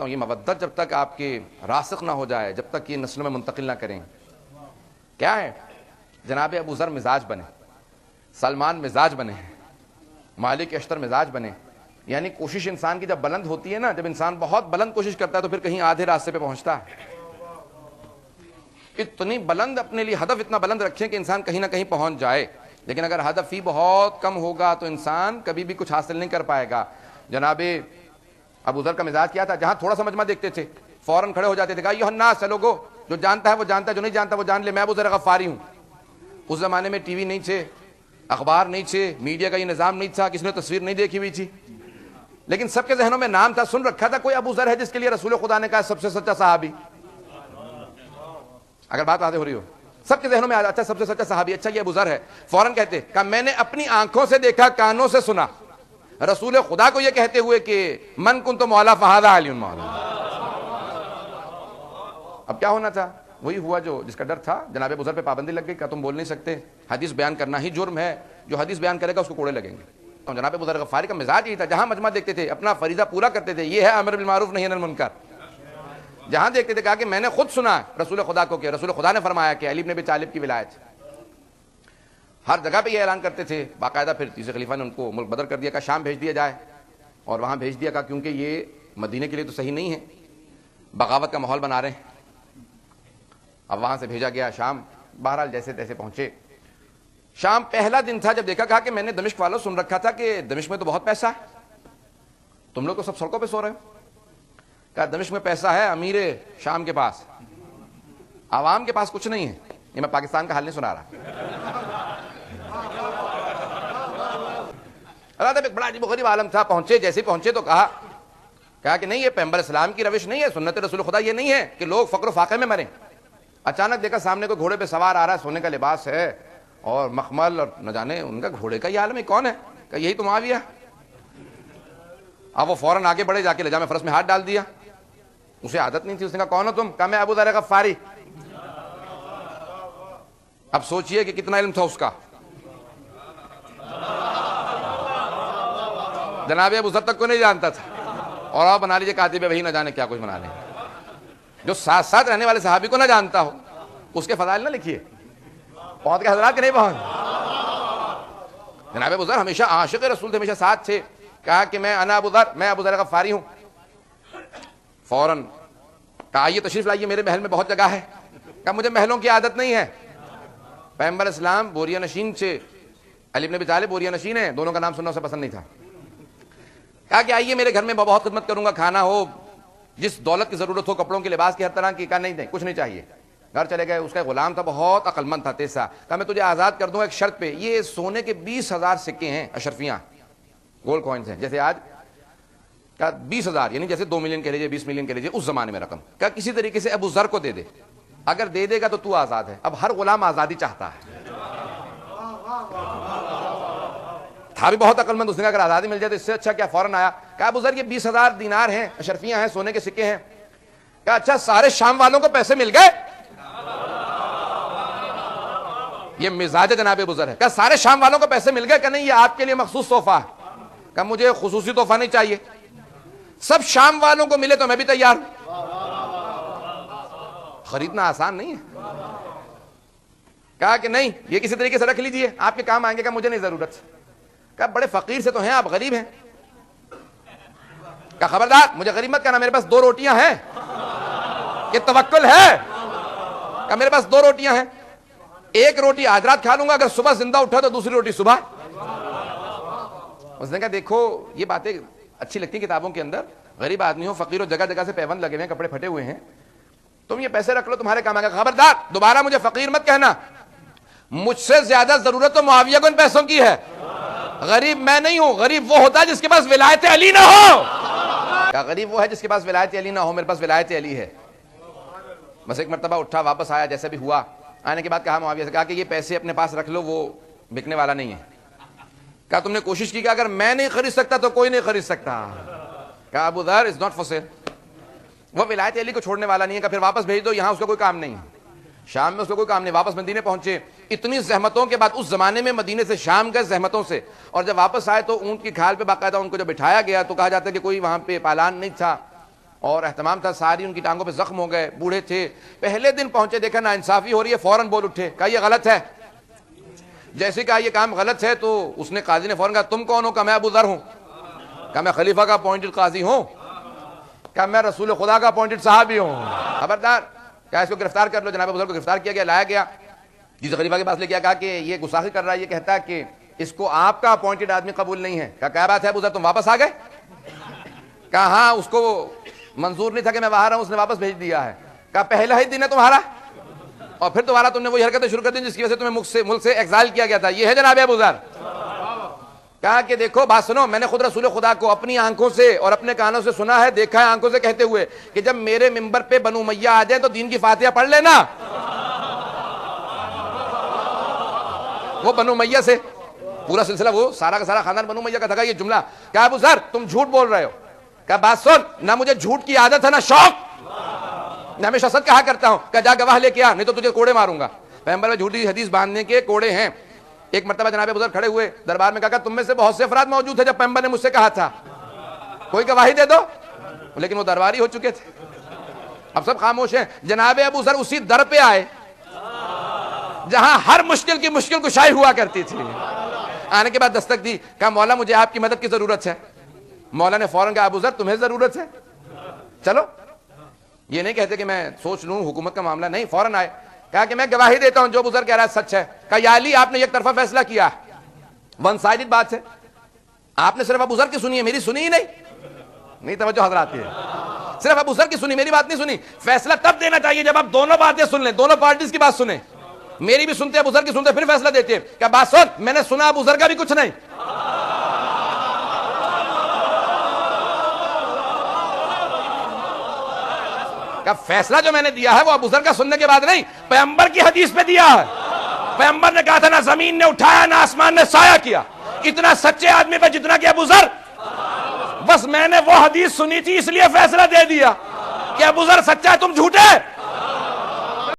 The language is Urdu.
فرماتا ہوں یہ مودت جب تک آپ کے راسخ نہ ہو جائے، جب تک یہ نسلوں میں منتقل نہ کریں، کیا ہے؟ جناب ابو ذر مزاج بنے، سلمان مزاج بنے، مالک اشتر مزاج بنے. یعنی کوشش انسان کی جب بلند ہوتی ہے نا، جب انسان بہت بلند کوشش کرتا ہے تو پھر کہیں آدھے راستے پہ پہنچتا ہے. اتنی بلند اپنے لیے ہدف اتنا بلند رکھیں کہ انسان کہیں نہ کہیں پہنچ جائے. لیکن اگر ہدف ہی بہت کم ہوگا تو انسان کبھی بھی کچھ حاصل نہیں کر پائے گا. جناب ابو ذر کا مزاج کیا تھا؟ جہاں تھوڑا سا مجمع دیکھتے تھے فوراً کھڑے ہو جاتے تھے، کہا ایھا الناس، چلو جو جانتا ہے وہ جانتا ہے، جو نہیں جانتا وہ جان لے، میں ابو ذر غفاری ہوں. اس زمانے میں ٹی وی نہیں تھے، اخبار نہیں تھے، میڈیا کا یہ نظام نہیں تھا، کسی نے تصویر نہیں دیکھی ہوئی تھی، لیکن سب کے ذہنوں میں نام تھا، سن رکھا تھا کوئی ابو ذر ہے جس کے لیے رسول خدا نے کہا سب سے سچا صحابی. اگر بات واضح ہو رہی ہو، سب کے ذہنوں میں اچھا سب سے سچا صحابی، اچھا یہ ابو ذر ہے. فوراً کہتے کہ میں نے اپنی آنکھوں سے دیکھا، کانوں سے سنا رسول خدا کو یہ کہتے ہوئے کہ من کنت مولا فہذا علی مولا. اب کیا ہونا تھا؟ وہی ہوا جو جس کا ڈر تھا. جناب ابو ذر پہ پابندی لگ گئی، کہ تم بول نہیں سکتے، حدیث بیان کرنا ہی جرم ہے، جو حدیث بیان کرے گا اس کو کوڑے لگیں گے. تو جناب ابو ذر غفاری کا مزاج یہ تھا، جہاں مجمع دیکھتے تھے اپنا فریضہ پورا کرتے تھے. یہ ہے امر بالمعروف نہی عن المنکر. جہاں دیکھتے تھے کہا کہ میں نے خود سنا رسول خدا کو کہ رسول خدا نے فرمایا کہ علی بن ابی طالب کی ولایت. ہر جگہ پہ یہ اعلان کرتے تھے باقاعدہ. پھر تیسرے خلیفہ نے ان کو ملک بدر کر دیا، کہ شام بھیج دیا جائے، اور وہاں بھیج دیا، کہا کیونکہ یہ مدینے کے لیے تو صحیح نہیں ہے، بغاوت کا ماحول بنا رہے ہیں. اب وہاں سے بھیجا گیا شام. بہرحال جیسے تیسے پہنچے شام. پہلا دن تھا جب دیکھا، کہا کہ میں نے دمشق والوں سن رکھا تھا کہ دمشق میں تو بہت پیسہ ہے، تم لوگ تو سب سڑکوں پہ سو رہے ہو. کہا دمشق میں پیسہ ہے امیر شام کے پاس، عوام کے پاس کچھ نہیں ہے. یہ میں پاکستان کا حال نہیں سنا رہا. ایک بڑا عجیب و غریب عالم تھا. پہنچے، جیسے ہی پہنچے تو کہا کہ نہیں، یہ پیغمبر اسلام کی روش نہیں ہے، سنت رسول خدا یہ نہیں ہے کہ لوگ فقر و فاقے میں مریں. اچانک دیکھا سامنے کوئی گھوڑے پہ سوار آ رہا ہے، سونے کا لباس ہے اور مخمل، اور نہ جانے ان کا گھوڑے کا یہ عالم ہے کون ہے. کہ یہی تو معاویہ. اب وہ فوراً آگے بڑھے، جا کے لجام فرس میں ہاتھ ڈال دیا. اسے عادت نہیں تھی. اس نے کہا کون ہو تم؟ کہا میں ابو ذر غفاری. اب سوچئے کہ کتنا علم تھا اس کا. جناب ابو ذر تک کو نہیں جانتا تھا، اور آپ بنا لیجیے کاتب وحی، نہ جانے کیا کچھ بنا لیں. جو ساتھ ساتھ رہنے والے صحابی کو نہ جانتا ہو اس کے فضائل نہ لکھیے. پہنچ کے حضرات کے نہیں پہنچ. جناب ابو ذر ہمیشہ عاشق رسول تھے، ہمیشہ ساتھ تھے. کہا کہ میں انا ابو ذر، میں ابو ذر غفاری ہوں. فوراً کہا آئیے تشریف لائیے، میرے محل میں بہت جگہ ہے. کہا مجھے محلوں کی عادت نہیں ہے. پیغمبر اسلام بوریا نشین سے، علی بن ابی طالب بوریا نشین ہیں، دونوں کا نام سننا اسے پسند نہیں تھا. کہا کہ آئیے میرے گھر میں بہت خدمت کروں گا، کھانا ہو، جس دولت کی ضرورت ہو، کپڑوں کے لباس کی، ہر طرح کی. کہا نہیں کچھ نہیں چاہیے. گھر چلے گئے. اس کا غلام تھا، بہت عقل مند تھا، تیسا. کہا میں تجھے آزاد کر دوں ایک شرط پہ. یہ سونے کے 20,000 سکے ہیں، اشرفیاں، گولڈ کوائنز ہیں، جیسے آج. کہا 20,000 یعنی جیسے 2 ملین کہہ لیجیے، 20 ملین کہہ لیجیے، اس زمانے میں رقم. کہا کسی طریقے سے ابو ذر کو دے دے، اگر دے دے گا تو تو آزاد ہے. اب ہر غلام آزادی چاہتا ہے. تھا بھی بہت عقل مند. اس نے کہا اگر آزادی مل جائے تو اس سے اچھا کیا. فوراً آیا. کہا ابو ذر یہ 20,000 دینار ہیں، اشرفیاں ہیں، سونے کے سکے ہیں. کہا اچھا سارے شام والوں کو پیسے مل گئے؟ یہ مزاج جناب ابو ذر ہے. کہا سارے شام والوں کو پیسے مل گئے؟ کہ نہیں، یہ آپ کے لیے مخصوص تحفہ ہے. کہا مجھے خصوصی تحفہ نہیں چاہیے، سب شام والوں کو ملے تو میں بھی تیار ہوں. خریدنا آسان نہیں ہے. کہا کہ نہیں، یہ کسی طریقے سے رکھ لیجئے، آپ کے کام آئیں گے. کہا مجھے نہیں ضرورت. کہا بڑے فقیر سے تو ہیں آپ، غریب ہیں. کہا خبردار مجھے غریب مت کہنا، میرے پاس 2 روٹیاں ہیں. یہ توکل ہے. کہا میرے پاس 2 روٹیاں ہیں، ایک روٹی آج رات کھا لوں گا، اگر صبح زندہ اٹھا تو دوسری روٹی صبح. اس نے کہا دیکھو یہ باتیں اچھی لگتی ہیں کتابوں کے اندر، غریب آدمی ہو، فقیر ہو، جگہ جگہ سے پیوند لگے ہوئے ہیں، کپڑے پھٹے ہوئے ہیں، تم یہ پیسے رکھ لو، تمہارے کام آئے گا. خبردار دوبارہ مجھے فقیر مت کہنا، مجھ سے زیادہ ضرورت تو معاویہ کو ان پیسوں کی ہے. غریب میں نہیں ہوں، غریب وہ ہوتا ہے جس کے پاس ولایت علی نہ ہو. کہا غریب وہ ہے جس کے پاس ولایت علی نہ ہو، میرے پاس ولایت علی ہے. بس ایک مرتبہ اٹھا، واپس آیا، جیسا بھی ہوا. آنے کے بعد کہا معاویہ سے، کہا کہ یہ پیسے اپنے پاس رکھ لو، وہ بکنے والا نہیں ہے. کہا تم نے کوشش کی کہ اگر میں نہیں خرید سکتا تو کوئی نہیں خرید سکتا. کہا ابو ذر از ناٹ فار سیل. وہ ولایت علی کو چھوڑنے والا نہیں ہے. کہ پھر واپس بھیج دو، یہاں اس کا کوئی کام نہیں ہے. شام میں اس کا کوئی کام نہیں. واپس مدینے پہنچے، اتنی زحمتوں کے بعد، اس زمانے میں مدینے سے شام گئے زحمتوں سے، اور جب واپس آئے تو اونٹ کی کھال پہ باقاعدہ ان کو جب بٹھایا گیا تو کہا جاتا ہے کہ کوئی وہاں پہ پالان نہیں تھا. اور اہتمام تھا، ساری ان کی ٹانگوں پہ زخم ہو گئے، بوڑھے تھے. پہلے دن پہنچے، دیکھا ناانصافی ہو رہی ہے، فوراً بول اٹھے، کہا یہ غلط ہے. جیسے کہا یہ کام غلط ہے تو اس نے قاضی نے فوراً کہا تم کون ہو؟ کہا میں ابو ذر ہوں. کہا میں خلیفہ کا اپوائنٹڈ قاضی ہوں. کہا میں رسول خدا کا اپوائنٹڈ صحابی ہوں. خبردار. کہا اس کو گرفتار کر لو. جناب ابو ذر کو گرفتار کیا گیا، لایا گیا، جسے خلیفہ کے پاس لے گیا. کہا کہ یہ گستاخی کر رہا ہے، یہ کہتا ہے کہ اس کو آپ کا اپوائنٹڈ آدمی قبول نہیں ہے. کہا کیا بات ہے ابو ذر، تم واپس آ گئے؟ کہا ہاں، اس کو منظور نہیں تھا کہ میں باہر ہوں، اس نے واپس بھیج دیا ہے. کہا پہلا ہی دن ہے تمہارا اور پھر دوبارہ تم نے وہی حرکتیں شروع کر دی جس کی وجہ سے تمہیں ملک سے ایگزائل کیا گیا تھا. یہ ہے جناب ابو ذر. کہا کہ دیکھو بات سنو، میں نے خود رسول خدا کو اپنی آنکھوں سے اور اپنے کانوں سے سنا ہے، دیکھا ہے آنکھوں سے کہتے ہوئے کہ جب میرے ممبر پہ بنو امیہ آ جائیں تو دین کی فاتحہ پڑھ لینا. وہ بنو امیہ سے پورا سلسلہ، وہ سارا کا سارا خاندان بنو امیہ کا تھا. یہ جملہ کہا ابو ذر تم جھوٹ بول رہے ہو. کہا بات سن، نہ مجھے جھوٹ کی عادت ہے نہ شوق، میں ہمیشہ سچ کہا کرتا ہوں. کہ جا گواہ لے کے آ، نہیں تو تجھے کوڑے ماروں گا. پیغمبر میں جھوٹی حدیث باندھنے کے کوڑے ہیں. ایک مرتبہ جناب ابو ذر کھڑے ہوئے دربار میں، کہا تم میں سے بہت سے افراد موجود تھے جب پیغمبر نے مجھ سے کہا تھا کوئی گواہی دے دو، لیکن وہ درباری ہو چکے تھے. اب سب خاموش ہیں. جناب ابو ذر اسی در پہ آئے جہاں ہر مشکل کی مشکل کشائی ہوا کرتی تھی. آنے کے بعد دستک دی. کہا مولا مجھے آپ کی مدد کی ضرورت ہے. مولا نے فوراً کہا ابو ذر تمہیں ضرورت ہے، چلو. یہ نہیں کہتے کہ میں سوچ لوں، حکومت کا معاملہ نہیں. فوراً آئے. کہا کہ میں گواہی دیتا ہوں جو ابو ذر کہہ رہا ہے سچ ہے. کہا یا علی آپ نے ایک طرفہ فیصلہ کیا، ون سائیڈڈ بات ہے. آپ نے صرف ابو ذر کی سنی ہے، میری سنی ہی نہیں. توجہ حضرات ہے، صرف ابو ذر کی سنی، میری بات نہیں سنی. فیصلہ تب دینا چاہیے جب آپ دونوں باتیں سن لیں، دونوں پارٹیز کی بات سنیں. میری بھی سنتے ابو ذر کی سنتے پھر فیصلہ دیتے. کیا بات سن، میں نے سنا ابو ذر کا بھی کچھ نہیں. کہ فیصلہ جو میں نے دیا ہے وہ ابو ذر کا سننے کے بعد نہیں، پیغمبر کی حدیث پہ دیا ہے. پیغمبر نے کہا تھا نہ زمین نے اٹھایا نہ آسمان نے سایہ کیا اتنا سچے آدمی پہ جتنا کہ ابو ذر. بس میں نے وہ حدیث سنی تھی اس لیے فیصلہ دے دیا کہ ابو ذر سچا ہے تم جھوٹے.